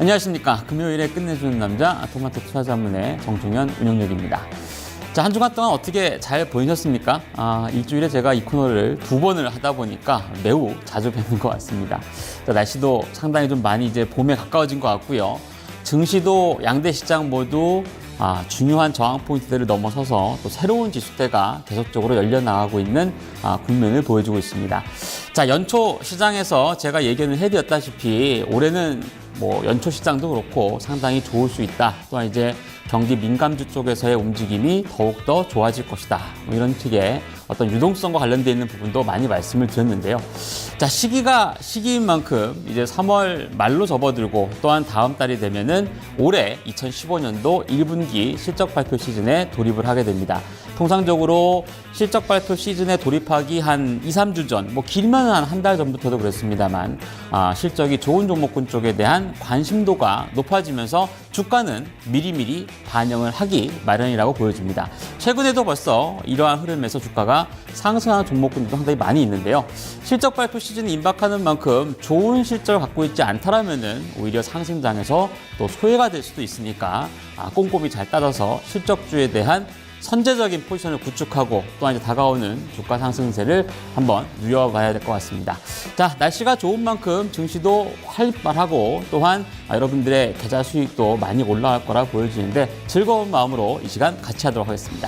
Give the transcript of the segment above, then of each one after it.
안녕하십니까. 금요일에 끝내주는 남자 토마토 투자자문의 정종현 운영력입니다. 자, 한 주간 동안 어떻게 잘 보내셨습니까? 일주일에 제가 이 코너를 2번을 하다 보니까 매우 자주 뵙는 것 같습니다. 자, 날씨도 상당히 좀 많이 이제 봄에 가까워진 것 같고요. 증시도 양대 시장 모두 중요한 저항 포인트들을 넘어서서 또 새로운 지수대가 계속적으로 열려나가고 있는 국면을 보여주고 있습니다. 자, 연초 시장에서 제가 예견을 해드렸다시피 올해는 뭐 연초 시장도 그렇고 상당히 좋을 수 있다. 또한 이제 경기 민감주 쪽에서의 움직임이 더욱더 좋아질 것이다. 뭐 이런 식의 어떤 유동성과 관련되어 있는 부분도 많이 말씀을 드렸는데요. 자, 시기가 시기인 만큼 이제 3월 말로 접어들고 또한 다음 달이 되면은 올해 2015년도 1분기 실적 발표 시즌에 돌입을 하게 됩니다. 통상적으로 실적 발표 시즌에 돌입하기 한 2, 3주 전, 뭐 길면 한 달 전부터도 그랬습니다만 실적이 좋은 종목군 쪽에 대한 관심도가 높아지면서 주가는 미리미리 반영을 하기 마련이라고 보여집니다. 최근에도 벌써 이러한 흐름에서 주가가 상승하는 종목군도 상당히 많이 있는데요. 실적 발표 시즌이 임박하는 만큼 좋은 실적을 갖고 있지 않다라면은 오히려 상승장에서 또 소외가 될 수도 있으니까 꼼꼼히 잘 따져서 실적주에 대한 선제적인 포지션을 구축하고 또한 이제 다가오는 주가 상승세를 한번 누려봐야 될 것 같습니다. 자, 날씨가 좋은 만큼 증시도 활발하고 또한 여러분들의 계좌 수익도 많이 올라갈 거라 보여지는데 즐거운 마음으로 이 시간 같이 하도록 하겠습니다.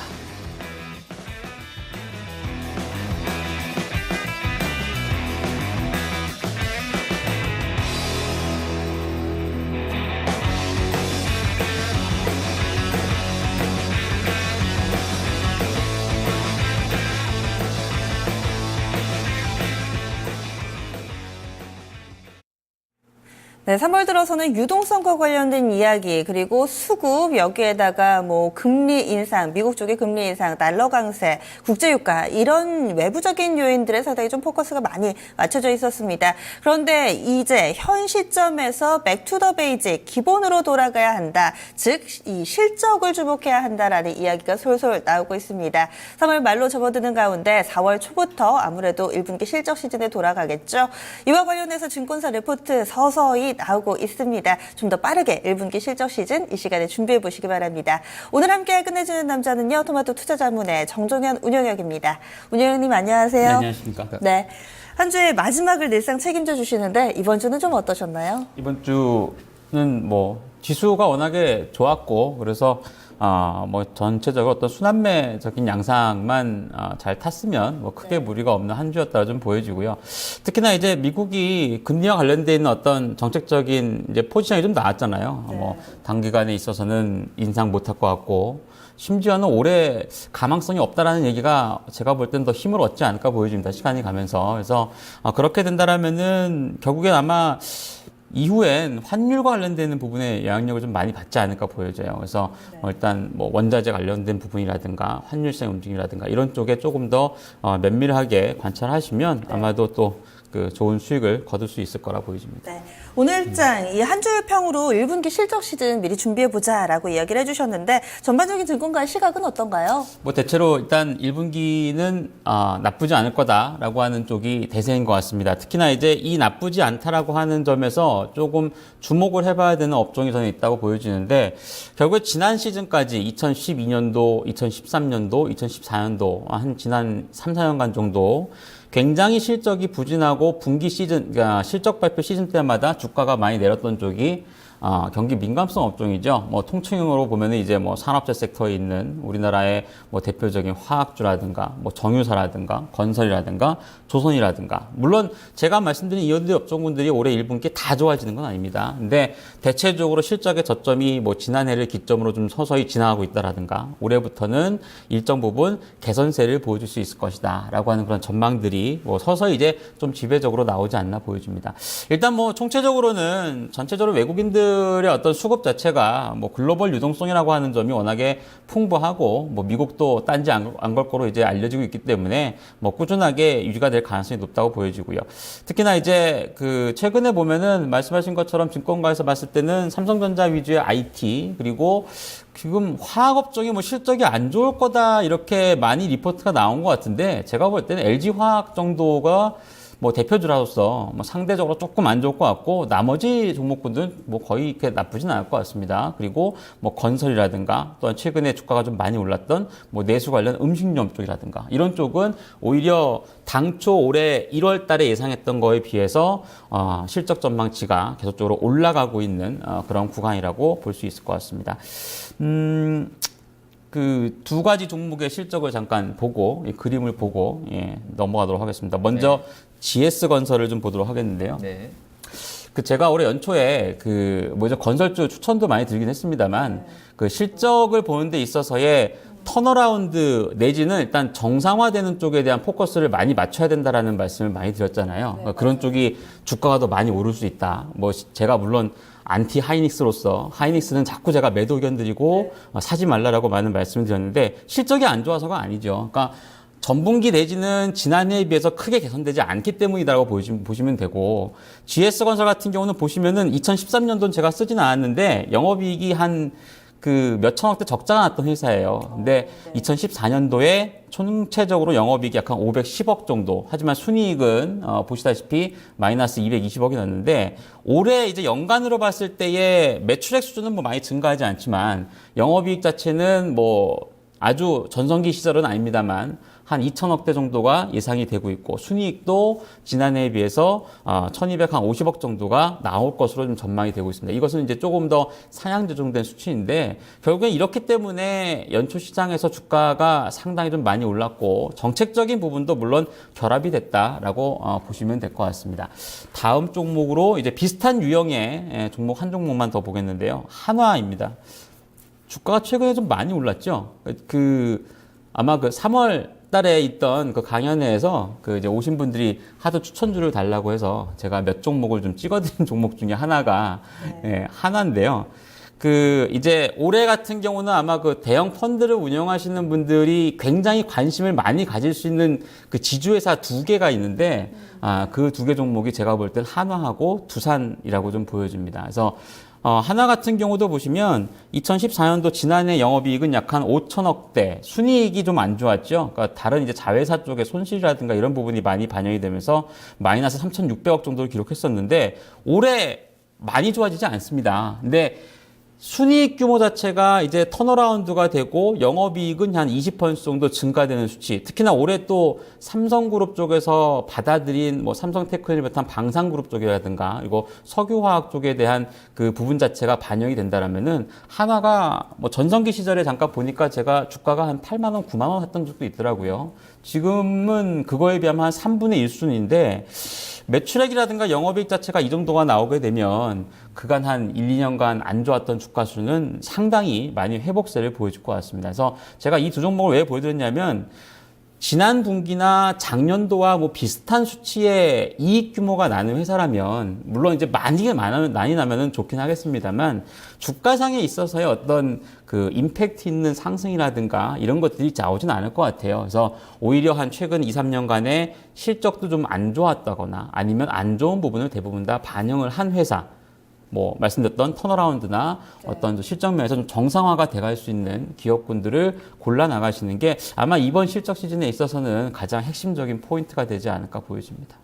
네, 3월 들어서는 유동성과 관련된 이야기, 그리고 수급, 여기에다가 뭐 금리 인상, 미국 쪽의 금리 인상, 달러 강세, 국제유가, 이런 외부적인 요인들에 상당히 좀 포커스가 많이 맞춰져 있었습니다. 그런데 이제 현 시점에서 백투 더 베이직, 기본으로 돌아가야 한다. 즉, 이 실적을 주목해야 한다라는 이야기가 솔솔 나오고 있습니다. 3월 말로 접어드는 가운데 4월 초부터 아무래도 1분기 실적 시즌에 돌아가겠죠. 이와 관련해서 증권사 리포트 서서히 나오고 있습니다. 좀 더 빠르게 1분기 실적 시즌 이 시간에 준비해 보시기 바랍니다. 오늘 함께 끝내주는 남자는요, 토마토 투자자문의 정종현 운영력입니다. 운영력님 안녕하세요. 네, 안녕하십니까. 네, 한 주의 마지막을 늘상 책임져 주시는데 이번 주는 좀 어떠셨나요? 이번 주는 뭐 지수가 워낙에 좋았고 그래서 뭐 전체적으로 어떤 순환매적인 양상만 잘 탔으면 뭐 크게 무리가 없는 한 주였다고 좀 보여지고요. 특히나 이제 미국이 금리와 관련돼 있는 어떤 정책적인 이제 포지션이 좀 나왔잖아요. 네. 뭐 단기간에 있어서는 인상 못할 것 같고 심지어는 올해 가망성이 없다라는 얘기가 제가 볼 땐 더 힘을 얻지 않을까 보여집니다. 시간이 가면서. 그래서 그렇게 된다라면은 결국엔 아마 이후엔 환율과 관련되는 부분에 영향력을 좀 많이 받지 않을까 보여져요. 그래서 일단 뭐 원자재 관련된 부분이라든가 환율성 움직임이라든가 이런 쪽에 조금 더 면밀하게 관찰하시면 아마도 또 그 좋은 수익을 거둘 수 있을 거라 보여집니다. 네. 오늘장 이 한 주 평으로 1분기 실적 시즌 미리 준비해보자라고 이야기를 해주셨는데 전반적인 증권가의 시각은 어떤가요? 뭐 대체로 일단 1분기는 나쁘지 않을 거다라고 하는 쪽이 대세인 것 같습니다. 특히나 이제 이 나쁘지 않다라고 하는 점에서 조금 주목을 해봐야 되는 업종이 저는 있다고 보여지는데 결국에 지난 시즌까지 2012년도, 2013년도, 2014년도 한 지난 3, 4년간 정도 굉장히 실적이 부진하고 분기 시즌, 그러니까 실적 발표 시즌 때마다 주가가 많이 내렸던 쪽이 경기 민감성 업종이죠. 뭐 통칭으로 보면은 이제 뭐 산업재 섹터에 있는 우리나라의 뭐 대표적인 화학주라든가 뭐 정유사라든가 건설이라든가 조선이라든가 물론 제가 말씀드린 이어들 업종군들이 올해 1분기 다 좋아지는 건 아닙니다. 근데 대체적으로 실적의 저점이 뭐 지난해를 기점으로 좀 서서히 지나가고 있다라든가 올해부터는 일정 부분 개선세를 보여줄 수 있을 것이다라고 하는 그런 전망들이 뭐 서서히 이제 좀 지배적으로 나오지 않나 보여집니다. 일단 뭐 총체적으로는 전체적으로 외국인들의 어떤 수급 자체가 뭐 글로벌 유동성이라고 하는 점이 워낙에 풍부하고 뭐 미국도 딴지 안 걸 거로 이제 알려지고 있기 때문에 뭐 꾸준하게 유지가 될 가능성이 높다고 보여지고요. 특히나 이제 그 최근에 보면은 말씀하신 것처럼 증권가에서 봤을 때는 삼성전자 위주의 IT 그리고 지금 화학업종이 뭐 실적이 안 좋을 거다 이렇게 많이 리포트가 나온 것 같은데 제가 볼 때는 LG화학 정도가 뭐 대표주로서 뭐 상대적으로 조금 안 좋을 것 같고 나머지 종목군들은 뭐 거의 이렇게 나쁘진 않을 것 같습니다. 그리고 뭐 건설이라든가 또한 최근에 주가가 좀 많이 올랐던 뭐 내수 관련 음식점 쪽이라든가 이런 쪽은 오히려 당초 올해 1월 달에 예상했던 거에 비해서 실적 전망치가 계속적으로 올라가고 있는 그런 구간이라고 볼 수 있을 것 같습니다. 그 두 가지 종목의 실적을 잠깐 보고 이 그림을 보고 넘어가도록 하겠습니다. 먼저 GS건설을 좀 보도록 하겠는데요. 네. 그 제가 올해 연초에 그 뭐죠 건설주 추천도 많이 드리긴 했습니다만 그 실적을 보는 데 있어서의 턴어라운드 내지는 일단 정상화되는 쪽에 대한 포커스를 많이 맞춰야 된다라는 말씀을 많이 드렸잖아요. 그러니까 그런 쪽이 주가가 더 많이 오를 수 있다. 뭐 제가 물론 안티 하이닉스로서 하이닉스는 자꾸 제가 매도 의견 드리고 사지 말라라고 많은 말씀을 드렸는데 실적이 안 좋아서가 아니죠. 그러니까 전분기 내지는 지난해에 비해서 크게 개선되지 않기 때문이라고 보시면 되고 GS건설 같은 경우는 보시면은 2013년도는 제가 쓰지는 않았는데 영업이익이 한 그 몇천억대 적자가 났던 회사예요. 근데 2014년도에 총체적으로 영업이익이 약 한 510억 정도. 하지만 순이익은 보시다시피 마이너스 220억이 났는데 올해 이제 연간으로 봤을 때의 매출액 수준은 뭐 많이 증가하지 않지만 영업이익 자체는 뭐 아주 전성기 시절은 아닙니다만 한 2천억대 정도가 예상이 되고 있고 순이익도 지난해에 비해서 1250억 정도가 나올 것으로 좀 전망이 되고 있습니다. 이것은 이제 조금 더 상향 조정된 수치인데 결국엔 이렇기 때문에 연초 시장에서 주가가 상당히 좀 많이 올랐고 정책적인 부분도 물론 결합이 됐다라고 보시면 될 것 같습니다. 다음 종목으로 이제 비슷한 유형의 종목 한 종목만 더 보겠는데요. 한화입니다. 주가가 최근에 좀 많이 올랐죠. 아마 그 3월 달에 있던 그 강연회에서 그 이제 오신 분들이 하도 추천주를 달라고 해서 제가 몇 종목을 좀 찍어드린 종목 중에 하나가 한화인데요. 그 이제 올해 같은 경우는 아마 그 대형 펀드를 운영하시는 분들이 굉장히 관심을 많이 가질 수 있는 그 지주회사 두 개가 있는데 그 두 개 종목이 제가 볼 땐 한화하고 두산이라고 좀 보여집니다. 그래서 하나 같은 경우도 보시면 2014년도 지난해 영업이익은 약 한 5천억대, 순이익이 좀 안 좋았죠. 그러니까 다른 이제 자회사 쪽의 손실이라든가 이런 부분이 많이 반영이 되면서 마이너스 3,600억 정도를 기록했었는데 올해 많이 좋아지지 않습니다. 근데 순이익 규모 자체가 이제 턴어라운드가 되고 영업이익은 한 20% 정도 증가되는 수치. 특히나 올해 또 삼성그룹 쪽에서 받아들인 뭐 삼성테크노를 비롯한 방산그룹 쪽이라든가 그리고 석유화학 쪽에 대한 그 부분 자체가 반영이 된다라면은 한화가 뭐 전성기 시절에 잠깐 보니까 제가 주가가 한 8만 원, 9만 원 했던 적도 있더라고요. 지금은 그거에 비하면 한 3분의 1순인데 매출액이라든가 영업이익 자체가 이 정도가 나오게 되면 그간 한 1, 2년간 안 좋았던 주가수는 상당히 많이 회복세를 보여줄 것 같습니다. 그래서 제가 이 두 종목을 왜 보여드렸냐면 지난 분기나 작년도와 뭐 비슷한 수치의 이익 규모가 나는 회사라면 물론 이제 많이 나면은 좋긴 하겠습니다만 주가상에 있어서의 어떤 그 임팩트 있는 상승이라든가 이런 것들이 나오진 않을 것 같아요. 그래서 오히려 한 최근 2, 3년간의 실적도 좀 안 좋았다거나 아니면 안 좋은 부분을 대부분 다 반영을 한 회사 뭐 말씀드렸던 턴어라운드나 어떤 실적 면에서 좀 정상화가 돼갈 수 있는 기업군들을 골라 나가시는 게 아마 이번 실적 시즌에 있어서는 가장 핵심적인 포인트가 되지 않을까 보여집니다.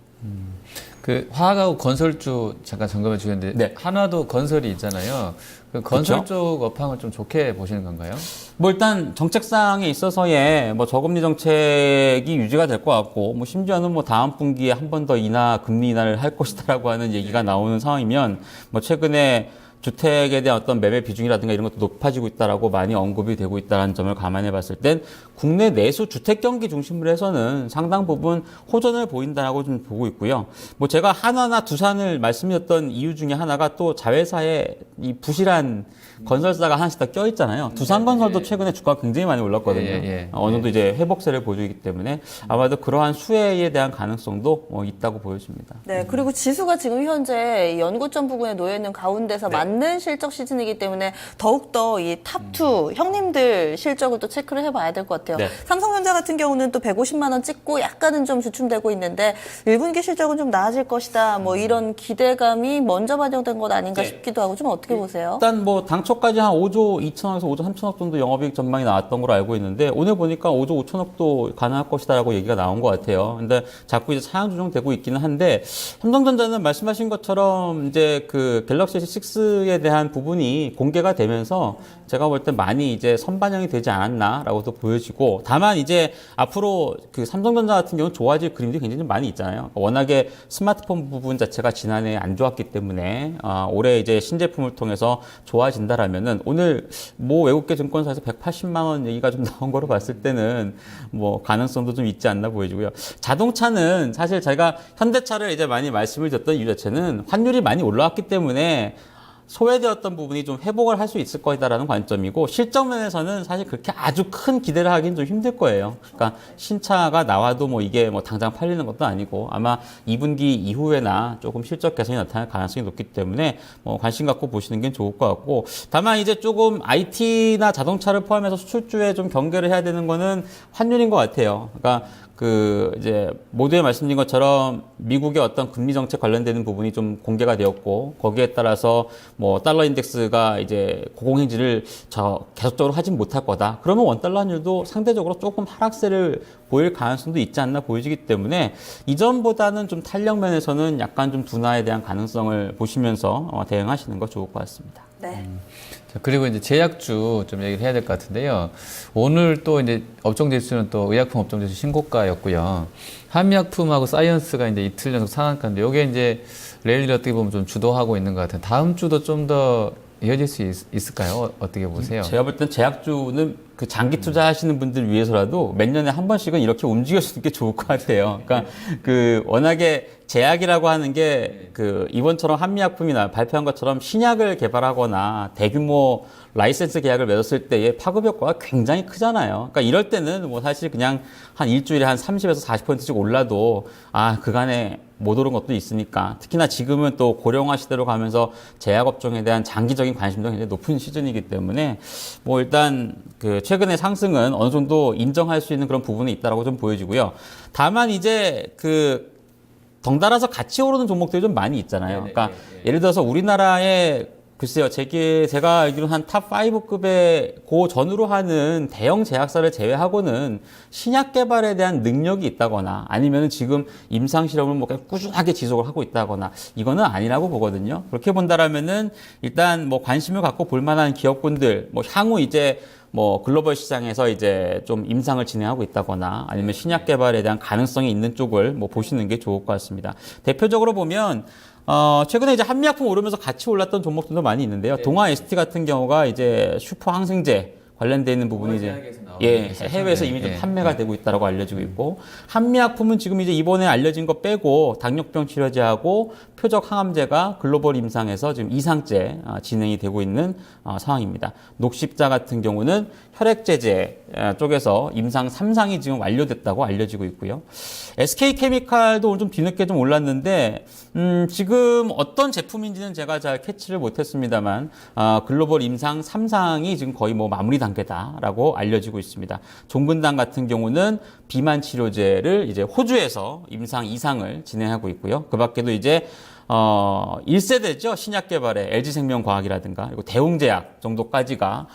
그 화학하고 건설주 잠깐 점검해 주셨는데 한화도 건설이 있잖아요. 그 건설 그쵸? 쪽 업황을 좀 좋게 보시는 건가요? 뭐 일단 정책상에 있어서의 뭐 저금리 정책이 유지가 될 것 같고 뭐 심지어는 뭐 다음 분기에 한 번 더 금리 인하를 할 것이다라고 하는 얘기가 나오는 상황이면 뭐 최근에 주택에 대한 어떤 매매 비중이라든가 이런 것도 높아지고 있다라고 많이 언급이 되고 있다는 점을 감안해 봤을 땐 국내 내수 주택 경기 중심으로 해서는 상당 부분 호전을 보인다라고 좀 보고 있고요. 뭐 제가 한화나 두산을 말씀드렸던 이유 중에 하나가 또 자회사에 이 부실한 건설사가 하나씩 다 껴있잖아요. 두산건설도 최근에 주가가 굉장히 많이 올랐거든요. 어느 정도 이제 회복세를 보여주기 때문에 아마도 그러한 수혜에 대한 가능성도 있다고 보여집니다. 네, 그리고 지수가 지금 현재 연고점 부근에 놓여 있는 가운데서 않는 실적 시즌이기 때문에 더욱더 이 탑2 형님들 실적을 또 체크를 해봐야 될 것 같아요. 네. 삼성전자 같은 경우는 또 150만 원 찍고 약간은 좀 주춤되고 있는데 1분기 실적은 좀 나아질 것이다. 뭐 이런 기대감이 먼저 반영된 것 아닌가 네. 싶기도 하고 좀 어떻게 보세요? 일단 뭐 당초까지 한 5조 2천억에서 5조 3천억 정도 영업이익 전망이 나왔던 걸로 알고 있는데 오늘 보니까 5조 5천억도 가능할 것이다라고 얘기가 나온 것 같아요. 근데 자꾸 이제 상향 조정되고 있기는 한데 삼성전자는 말씀하신 것처럼 이제 그 갤럭시 S6에 대한 부분이 공개가 되면서 제가 볼 때 많이 이제 선반영이 되지 않았나라고도 보여지고 다만 이제 앞으로 그 삼성전자 같은 경우는 좋아질 그림들이 굉장히 좀 많이 있잖아요. 워낙에 스마트폰 부분 자체가 지난해 안 좋았기 때문에 올해 이제 신제품을 통해서 좋아진다라면은 오늘 뭐 외국계 증권사에서 180만 원 얘기가 좀 나온 거로 봤을 때는 뭐 가능성도 좀 있지 않나 보여지고요. 자동차는 사실 제가 현대차를 이제 많이 말씀을 드렸던 이유 자체는 환율이 많이 올라왔기 때문에 소외되었던 부분이 좀 회복을 할 수 있을 것이다라는 관점이고 실적 면에서는 사실 그렇게 아주 큰 기대를 하기는 좀 힘들 거예요. 그러니까 신차가 나와도 뭐 이게 뭐 당장 팔리는 것도 아니고 아마 2분기 이후에나 조금 실적 개선이 나타날 가능성이 높기 때문에 뭐 관심 갖고 보시는 게 좋을 것 같고 다만 이제 조금 IT나 자동차를 포함해서 수출주에 좀 경계를 해야 되는 거는 환율인 것 같아요. 그러니까 그 이제 모두에 말씀드린 것처럼 미국의 어떤 금리 정책 관련되는 부분이 좀 공개가 되었고 거기에 따라서 뭐 달러 인덱스가 이제 고공행진을 계속적으로 하진 못할 거다. 그러면 원달러 환율도 상대적으로 조금 하락세를 보일 가능성도 있지 않나 보여지기 때문에 이전보다는 좀 탄력 면에서는 약간 좀 둔화에 대한 가능성을 보시면서 대응하시는 거 좋을 것 같습니다. 네. 자, 그리고 이제 제약주 좀 얘기를 해야 될 것 같은데요. 오늘 또 이제 업종 지수는 또 의약품 업종 지수 신고가였고요. 한미약품하고 사이언스가 이제 이틀 연속 상한가인데 이게 이제 랠리를 어떻게 보면 좀 주도하고 있는 것 같아요. 다음 주도 좀 더 이어질 수 있을까요? 어떻게 보세요? 제가 볼 땐 제약주는 그 장기 투자하시는 분들 위해서라도 몇 년에 한 번씩은 이렇게 움직여주는 게 좋을 것 같아요. 그러니까 그 워낙에 제약이라고 하는 게 그 이번처럼 한미약품이나 발표한 것처럼 신약을 개발하거나 대규모 라이센스 계약을 맺었을 때의 파급 효과가 굉장히 크잖아요. 그러니까 이럴 때는 뭐 사실 그냥 한 일주일에 한 30에서 40%씩 올라도 그간에 못 오른 것도 있으니까 특히나 지금은 또 고령화 시대로 가면서 제약업종에 대한 장기적인 관심도 굉장히 높은 시즌이기 때문에 뭐 일단 그 최근의 상승은 어느 정도 인정할 수 있는 그런 부분이 있다라고 좀 보여지고요. 다만 이제 그 덩달아서 같이 오르는 종목들이 좀 많이 있잖아요. 그러니까 예를 들어서 우리나라의 글쎄요, 제가 알기로는 한 탑5급의 고 전후로 하는 대형 제약사를 제외하고는 신약 개발에 대한 능력이 있다거나 아니면 지금 임상 실험을 뭐 꾸준하게 지속을 하고 있다거나 이거는 아니라고 보거든요. 그렇게 본다라면은 일단 뭐 관심을 갖고 볼 만한 기업군들, 뭐 향후 이제 뭐 글로벌 시장에서 이제 좀 임상을 진행하고 있다거나 아니면 신약 개발에 대한 가능성이 있는 쪽을 뭐 보시는 게 좋을 것 같습니다. 대표적으로 보면 최근에 이제 한미약품 오르면서 같이 올랐던 종목들도 많이 있는데요. 동아 ST 같은 경우가 이제 슈퍼 항생제 관련되어 있는 부분이 이제 해외에서 이미 좀 판매가 되고 있다고 알려지고 있고 한미약품은 지금 이제 이번에 알려진 거 빼고 당뇨병 치료제하고 표적 항암제가 글로벌 임상에서 지금 2상째 진행이 되고 있는 상황입니다. 녹십자 같은 경우는 혈액제제 쪽에서 임상 3상이 지금 완료됐다고 알려지고 있고요. SK케미칼도 오늘 좀 뒤늦게 좀 올랐는데 지금 어떤 제품인지는 제가 잘 캐치를 못했습니다만 글로벌 임상 3상이 지금 거의 뭐 마무리 단계다라고 알려지고 있습니다. 종근당 같은 경우는 비만 치료제를 이제 호주에서 임상 2상을 진행하고 있고요. 그 밖에도 이제 1세대죠. 신약 개발의 LG생명과학이라든가 그리고 대웅제약 정도까지가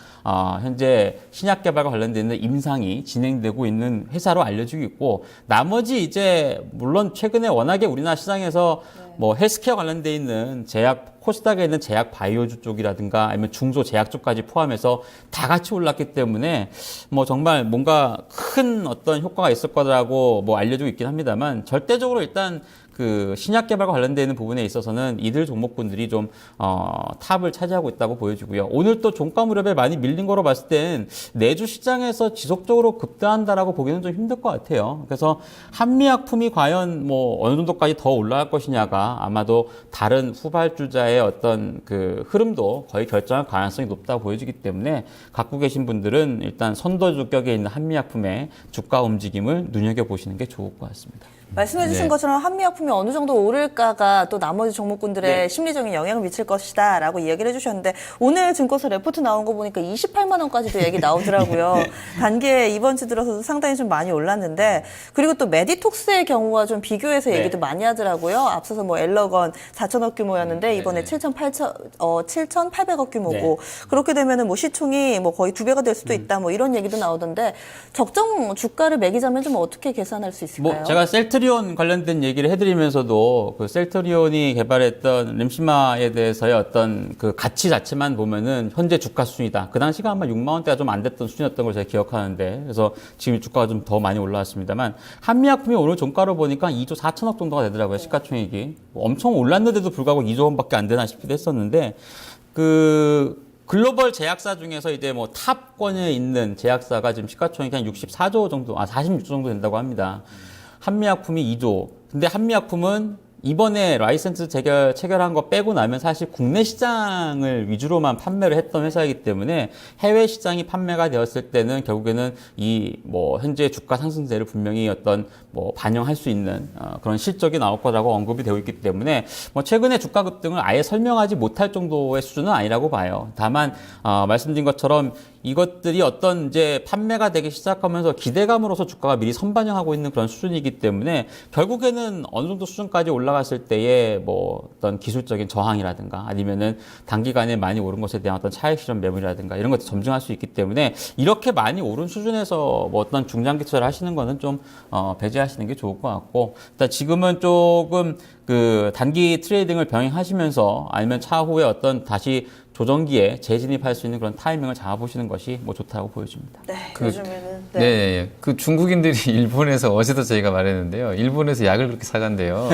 현재 신약 개발과 관련된 임상이 진행되고 있는 회사로 알려지고 있고 나머지 이제 물론 최근에 워낙에 우리나라 시장에서 뭐 헬스케어 관련돼 있는 제약 코스닥에 있는 제약 바이오주 쪽이라든가 아니면 중소 제약 쪽까지 포함해서 다 같이 올랐기 때문에 뭐 정말 뭔가 큰 어떤 효과가 있을 거라고 뭐 알려지고 있긴 합니다만 절대적으로 일단 그 신약 개발과 관련되어 있는 부분에 있어서는 이들 종목군들이 좀 탑을 차지하고 있다고 보여지고요. 오늘 또 종가 무렵에 많이 밀린 거로 봤을 땐 내주 시장에서 지속적으로 급등한다라고 보기는 좀 힘들 것 같아요. 그래서 한미약품이 과연 뭐 어느 정도까지 더 올라갈 것이냐가 아마도 다른 후발주자의 어떤 그 흐름도 거의 결정할 가능성이 높다고 보여지기 때문에 갖고 계신 분들은 일단 선도주격에 있는 한미약품의 주가 움직임을 눈여겨보시는 게 좋을 것 같습니다. 말씀해주신 네. 것처럼 한미약품이 어느 정도 오를까가 또 나머지 종목군들의 네. 심리적인 영향을 미칠 것이다라고 이야기를 해주셨는데 오늘 증권사 레포트 나온 거 보니까 28만 원까지도 얘기 나오더라고요. 단기에 이번 주 들어서도 상당히 좀 많이 올랐는데 그리고 또 메디톡스의 경우와 좀 비교해서 네. 얘기도 많이 하더라고요. 앞서서 뭐 엘러건 4천억 규모였는데 이번에 7,800억 규모고 그렇게 되면은 뭐 시총이 뭐 거의 2배가 될 수도 있다 뭐 이런 얘기도 나오던데 적정 주가를 매기자면 좀 어떻게 계산할 수 있을까요? 뭐 제가 셀트리온 관련된 얘기를 해드리면서도 그 셀트리온이 개발했던 램시마에 대해서의 어떤 그 가치 자체만 보면은 현재 주가 수준이다. 그 당시가 아마 6만 원대가 좀 안 됐던 수준이었던 걸 제가 기억하는데 그래서 지금 주가가 좀 더 많이 올라왔습니다만 한미약품이 오늘 종가로 보니까 2조 4천억 정도가 되더라고요. 시가총액이 엄청 올랐는데도 불구하고 2조 원밖에 안 되나 싶기도 했었는데 그 글로벌 제약사 중에서 이제 뭐 탑권에 있는 제약사가 지금 시가총액이 한 64조 정도, 46조 정도 된다고 합니다. 한미약품이 2조. 근데 한미약품은 이번에 라이센스 체결한 거 빼고 나면 사실 국내 시장을 위주로만 판매를 했던 회사이기 때문에 해외 시장이 판매가 되었을 때는 결국에는 이 뭐 현재 주가 상승세를 분명히 어떤 뭐 반영할 수 있는 그런 실적이 나올 거라고 언급이 되고 있기 때문에 뭐 최근에 주가 급등을 아예 설명하지 못할 정도의 수준은 아니라고 봐요. 다만 말씀드린 것처럼 이것들이 어떤 이제 판매가 되기 시작하면서 기대감으로서 주가가 미리 선반영하고 있는 그런 수준이기 때문에 결국에는 어느 정도 수준까지 올라갔을 때의 뭐 어떤 기술적인 저항이라든가 아니면은 단기간에 많이 오른 것에 대한 어떤 차익 실현 매물이라든가 이런 것들 점증할 수 있기 때문에 이렇게 많이 오른 수준에서 뭐 어떤 중장기 투자를 하시는 거는 좀 배제하시는 게 좋을 것 같고 일단 지금은 조금 그 단기 트레이딩을 병행하시면서 아니면 차후에 어떤 다시 조정기에 재진입할 수 있는 그런 타이밍을 잡아보시는 것이 뭐 좋다고 보여집니다. 네, 그- 요즘에는 네. 그 중국인들이 일본에서 어제도 저희가 말했는데요. 일본에서 약을 그렇게 사간대요.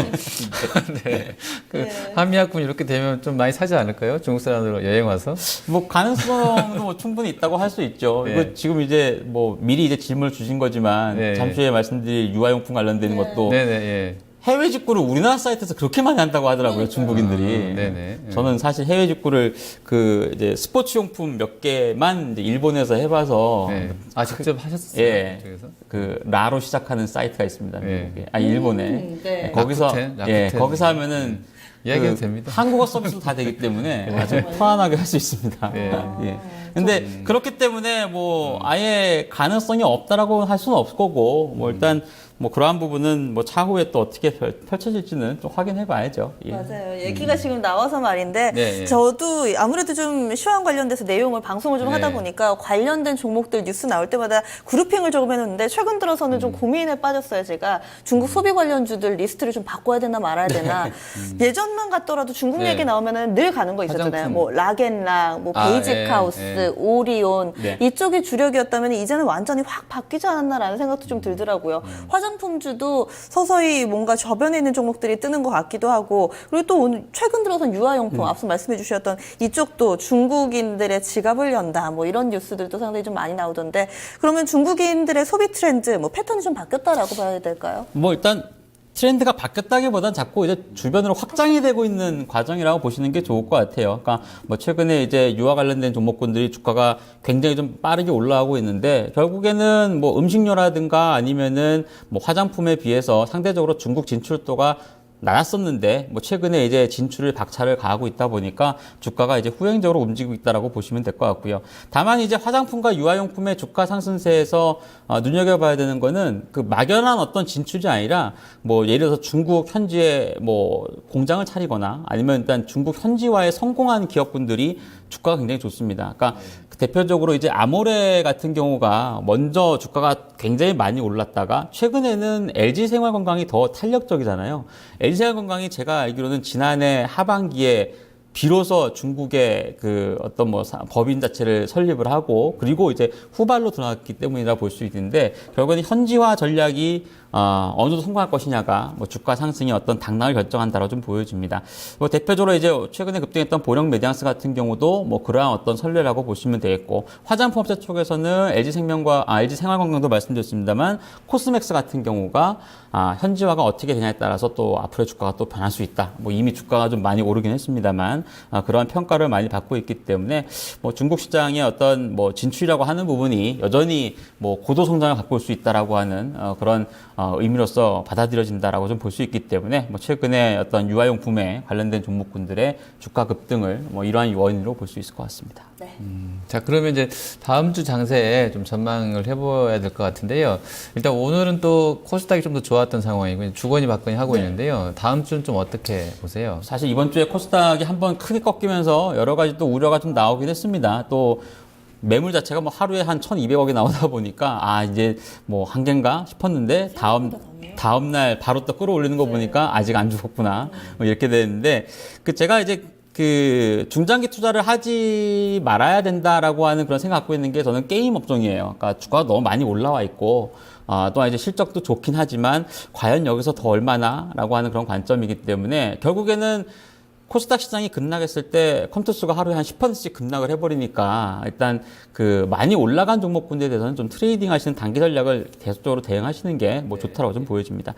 네. 그 한미약품 이렇게 되면 좀 많이 사지 않을까요? 중국 사람들 여행 와서? 뭐 가능성도 뭐 충분히 있다고 할 수 있죠. 네. 이거 지금 이제 뭐 미리 이제 질문을 주신 거지만 네. 잠시 후에 말씀드릴 유아용품 관련된 것도 네네. 예. 해외 직구를 우리나라 사이트에서 그렇게 많이 한다고 하더라고요, 중국인들이. 네네. 저는 사실 해외 직구를 그 이제 스포츠 용품 몇 개만 이제 일본에서 해봐서 네. 아 직접 하셨어요? 예. 그쪽에서? 그 라로 시작하는 사이트가 있습니다. 네. 미국에. 아니 일본에. 네. 거기서 라쿠텐? 거기서 하면은 이야기해도 됩니다. 한국어 서비스도 다 되기 때문에 아주 편안하게 할 수 있습니다. 네. 예. 근데 그렇기 때문에 뭐 아예 가능성이 없다라고 할 수는 없을 거고 뭐 일단 뭐 그러한 부분은 뭐 차후에 또 어떻게 펼쳐질지는 좀 확인해 봐야죠. 예. 맞아요. 얘기가 지금 나와서 말인데 네. 저도 아무래도 좀 시황 관련돼서 내용을 방송을 좀 네. 하다 보니까 관련된 종목들 뉴스 나올 때마다 그룹핑을 조금 해놓는데 최근 들어서는 좀 고민에 빠졌어요. 제가 중국 소비 관련주들 리스트를 좀 바꿔야 되나 말아야 되나. 예전만 같더라도 중국 네. 얘기 나오면은 늘 가는 거 있었잖아요. 화장품. 뭐 락앤락, 뭐 아, 베이직하우스, 예. 오리온 네. 이쪽이 주력이었다면 이제는 완전히 확 바뀌지 않았나라는 생각도 좀 들더라고요. 화장품주도 서서히 뭔가 저변에 있는 종목들이 뜨는 것 같기도 하고 그리고 또 오늘 최근 들어선 유아용품 앞서 말씀해 주셨던 이쪽도 중국인들의 지갑을 연다 뭐 이런 뉴스들도 상당히 좀 많이 나오던데 그러면 중국인들의 소비 트렌드 뭐 패턴이 좀 바뀌었다라고 봐야 될까요? 뭐 일단 트렌드가 바뀌었다기보단 자꾸 이제 주변으로 확장이 되고 있는 과정이라고 보시는 게 좋을 것 같아요. 그러니까 뭐 최근에 이제 유아 관련된 종목군들이 주가가 굉장히 좀 빠르게 올라가고 있는데 결국에는 뭐 음식료라든가 아니면은 뭐 화장품에 비해서 상대적으로 중국 진출도가 낮았었는데 뭐 최근에 이제 진출을 박차를 가하고 있다 보니까 주가가 이제 후행적으로 움직이고 있다라고 보시면 될 것 같고요. 다만 이제 화장품과 유아용품의 주가 상승세에서 눈여겨봐야 되는 거는 그 막연한 어떤 진출이 아니라 뭐 예를 들어서 중국 현지에 뭐 공장을 차리거나 아니면 일단 중국 현지화에 성공한 기업군들이 주가가 굉장히 좋습니다. 그러니까 대표적으로 이제 아모레 같은 경우가 먼저 주가가 굉장히 많이 올랐다가 최근에는 LG 생활건강이 더 탄력적이잖아요. LG 생활건강이 제가 알기로는 지난해 하반기에 비로소 중국의 그 어떤 뭐 법인 자체를 설립을 하고 그리고 이제 후발로 들어갔기 때문이라 볼 수 있는데 결국은 현지화 전략이 어느 정도 성공할 것이냐가 뭐 주가 상승의 어떤 당락을 결정한다라고 좀 보여집니다. 뭐 대표적으로 이제 최근에 급등했던 보령 메디앙스 같은 경우도 뭐 그러한 어떤 선례라고 보시면 되겠고 화장품업체 쪽에서는 LG 생활건강도 말씀드렸습니다만 코스맥스 같은 경우가 현지화가 어떻게 되냐에 따라서 또 앞으로의 주가가 또 변할 수 있다. 뭐 이미 주가가 좀 많이 오르긴 했습니다만 그러한 평가를 많이 받고 있기 때문에 뭐 중국 시장의 어떤 뭐 진출이라고 하는 부분이 여전히 뭐 고도 성장을 갖고 올 수 있다라고 하는 그런 의미로서 받아들여진다라고 좀 볼 수 있기 때문에 뭐 최근에 어떤 유아용품에 관련된 종목군들의 주가 급등을 뭐 이러한 원인으로 볼 수 있을 것 같습니다. 네. 자, 그러면 이제 다음 주 장세에 좀 전망을 해봐야 될 것 같은데요. 일단 오늘은 또 코스닥이 좀 더 좋았던 상황이고 주거니 받거니 하고 있는데요. 다음 주는 좀 어떻게 보세요? 사실 이번 주에 코스닥이 한번 크게 꺾이면서 여러 가지 또 우려가 좀 나오긴 했습니다. 또 매물 자체가 뭐 하루에 한 1,200억이 나오다 보니까 이제 뭐 한계인가 싶었는데 다음 날 바로 또 끌어올리는 거 보니까 아직 안 죽었구나 뭐 이렇게 되는데 제가 이제 그 중장기 투자를 하지 말아야 된다라고 하는 그런 생각 갖고 있는 게 저는 게임 업종이에요. 그러니까 주가가 너무 많이 올라와 있고 또한 이제 실적도 좋긴 하지만 과연 여기서 더 얼마나라고 하는 그런 관점이기 때문에 결국에는 코스닥 시장이 급락했을 때 컴투스가 하루에 한 10%씩 급락을 해버리니까 일단 그 많이 올라간 종목군들에 대해서는 좀 트레이딩 하시는 단기 전략을 계속적으로 대응하시는 게 뭐 좋다라고 좀 보여집니다.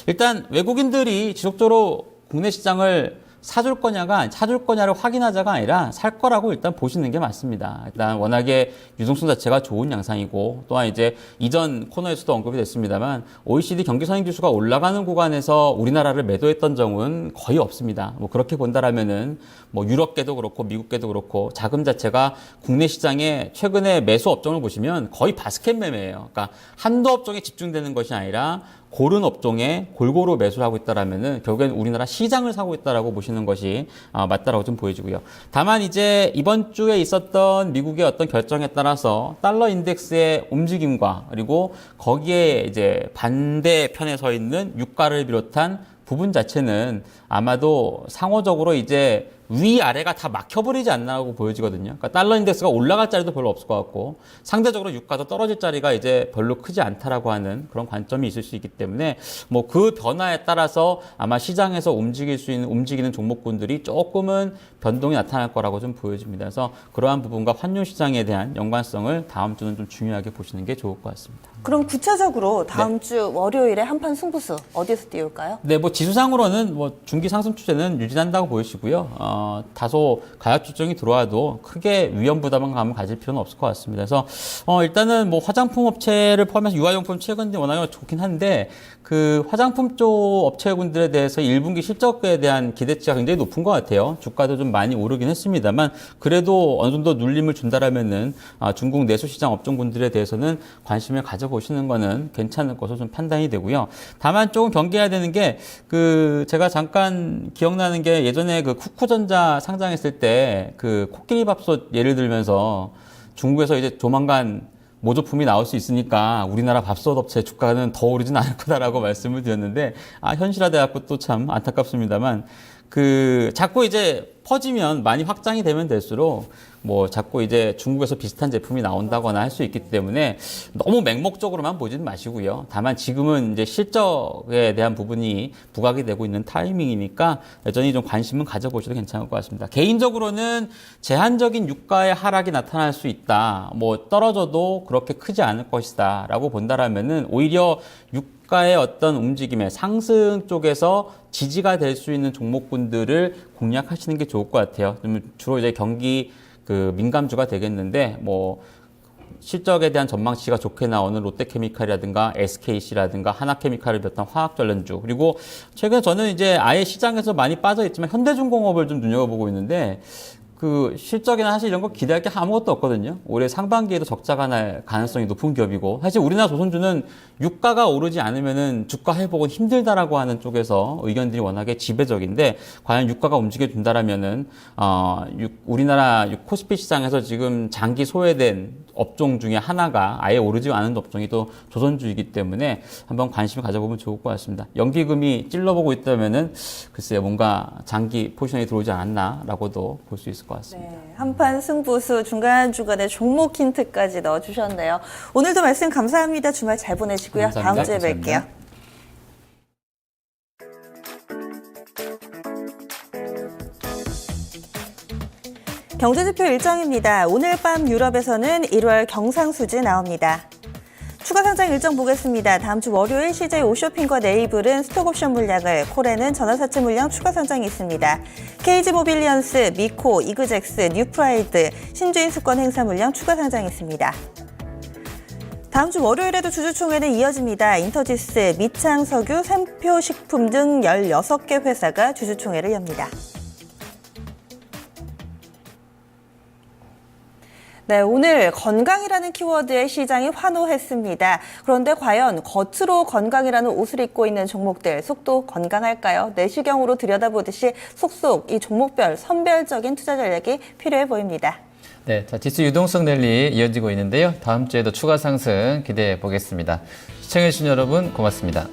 일단 외국인들이 지속적으로 국내 시장을 사줄 거냐를 확인하자가 아니라 살 거라고 일단 보시는 게 맞습니다. 일단 워낙에 유동성 자체가 좋은 양상이고 또한 이제 이전 코너에서도 언급이 됐습니다만 OECD 경기 선행 지수가 올라가는 구간에서 우리나라를 매도했던 적은 거의 없습니다. 뭐 그렇게 본다라면은 뭐 유럽계도 그렇고 미국계도 그렇고 자금 자체가 국내 시장에 최근에 매수 업종을 보시면 거의 바스켓 매매예요. 그러니까 한두 업종에 집중되는 것이 아니라 고른 업종에 골고루 매수를 하고 있다라면은 결국엔 우리나라 시장을 사고 있다라고 보시는 것이 맞다라고 좀 보여지고요. 다만 이제 이번 주에 있었던 미국의 어떤 결정에 따라서 달러 인덱스의 움직임과 그리고 거기에 이제 반대편에 서 있는 유가를 비롯한 부분 자체는 아마도 상호적으로 이제 위아래가 다 막혀버리지 않나라고 보여지거든요. 그러니까 달러 인덱스가 올라갈 자리도 별로 없을 것 같고 상대적으로 유가도 떨어질 자리가 이제 별로 크지 않다라고 하는 그런 관점이 있을 수 있기 때문에 뭐 그 변화에 따라서 아마 시장에서 움직이는 종목군들이 조금은 변동이 나타날 거라고 좀 보여집니다. 그래서 그러한 부분과 환율 시장에 대한 연관성을 다음 주는 좀 중요하게 보시는 게 좋을 것 같습니다. 그럼 구체적으로 다음 주 월요일에 한판 승부수 어디서 띄울까요? 네, 뭐 지수상으로는 뭐 중기 상승 추세는 유지한다고 보이시고요. 다소 가격 조정이 들어와도 크게 위험 부담감을 가질 필요는 없을 것 같습니다. 그래서 일단은 뭐 화장품 업체를 포함해서 유아용품 최근에 워낙에 좋긴 한데 그 화장품 쪽 업체군들에 대해서 1분기 실적에 대한 기대치가 굉장히 높은 것 같아요. 주가도 좀 많이 오르긴 했습니다만 그래도 어느 정도 눌림을 준다라면은 중국 내수시장 업종군들에 대해서는 관심을 가져보시는 거는 괜찮을 것으로 좀 판단이 되고요. 다만 조금 경계해야 되는 게 제가 잠깐 기억나는 게 예전에 그 쿠쿠전자 상장했을 때 그 코끼리 밥솥 예를 들면서 중국에서 이제 조만간 모조품이 나올 수 있으니까 우리나라 밥솥 업체 주가는 더 오르진 않을 거다라고 말씀을 드렸는데 현실화돼갖고 또 참 안타깝습니다만 자꾸 이제 퍼지면 많이 확장이 되면 될수록 뭐 자꾸 이제 중국에서 비슷한 제품이 나온다거나 할 수 있기 때문에 너무 맹목적으로만 보지는 마시고요. 다만 지금은 이제 실적에 대한 부분이 부각이 되고 있는 타이밍이니까 여전히 좀 관심은 가져보셔도 괜찮을 것 같습니다. 개인적으로는 제한적인 유가의 하락이 나타날 수 있다. 뭐 떨어져도 그렇게 크지 않을 것이다 라고 본다라면은 오히려 유가의 어떤 움직임의 상승 쪽에서 지지가 될 수 있는 종목군들을 공략하시는 게 좋을 것 같아요. 주로 이제 경기 민감주가 되겠는데 뭐 실적에 대한 전망치가 좋게 나오는 롯데케미칼이라든가 SKC라든가 하나케미칼을 비롯한 화학전련주 그리고 최근에 저는 이제 아예 시장에서 많이 빠져 있지만 현대중공업을 좀 눈여겨보고 있는데 실적이나 사실 이런 거 기대할 게 아무것도 없거든요. 올해 상반기에도 적자가 날 가능성이 높은 기업이고 사실 우리나라 조선주는 유가가 오르지 않으면은 주가 회복은 힘들다라고 하는 쪽에서 의견들이 워낙에 지배적인데 과연 유가가 움직여준다라면은 우리나라 코스피 시장에서 지금 장기 소외된 업종 중에 하나가 아예 오르지 않은 업종이 또 조선주이기 때문에 한번 관심을 가져보면 좋을 것 같습니다. 연기금이 찔러보고 있다면은 글쎄요 뭔가 장기 포지션이 들어오지 않았나라고도 볼 수 있을 것 같습니다. 네, 한판 승부수 중간중간에 종목 힌트까지 넣어주셨네요. 오늘도 말씀 감사합니다. 주말 잘 보내시고요. 감사합니다. 다음 주에 뵐게요. 경제지표 일정입니다. 오늘 밤 유럽에서는 1월 경상수지 나옵니다. 추가 상장 일정 보겠습니다. 다음 주 월요일 CJ 오쇼핑과 네이블은 스톡옵션 물량을, 콜에는 전화사채 물량 추가 상장이 있습니다. KG모빌리언스, 미코, 이그젝스, 뉴프라이드, 신주인수권 행사 물량 추가 상장이 있습니다. 다음 주 월요일에도 주주총회는 이어집니다. 인터지스, 미창석유, 샘표식품 등 16개 회사가 주주총회를 엽니다. 네, 오늘 건강이라는 키워드에 시장이 환호했습니다. 그런데 과연 겉으로 건강이라는 옷을 입고 있는 종목들 속도 건강할까요? 내시경으로 들여다보듯이 속속 이 종목별 선별적인 투자 전략이 필요해 보입니다. 네, 자, 지수 유동성 랠리 이어지고 있는데요. 다음 주에도 추가 상승 기대해 보겠습니다. 시청해주신 여러분 고맙습니다.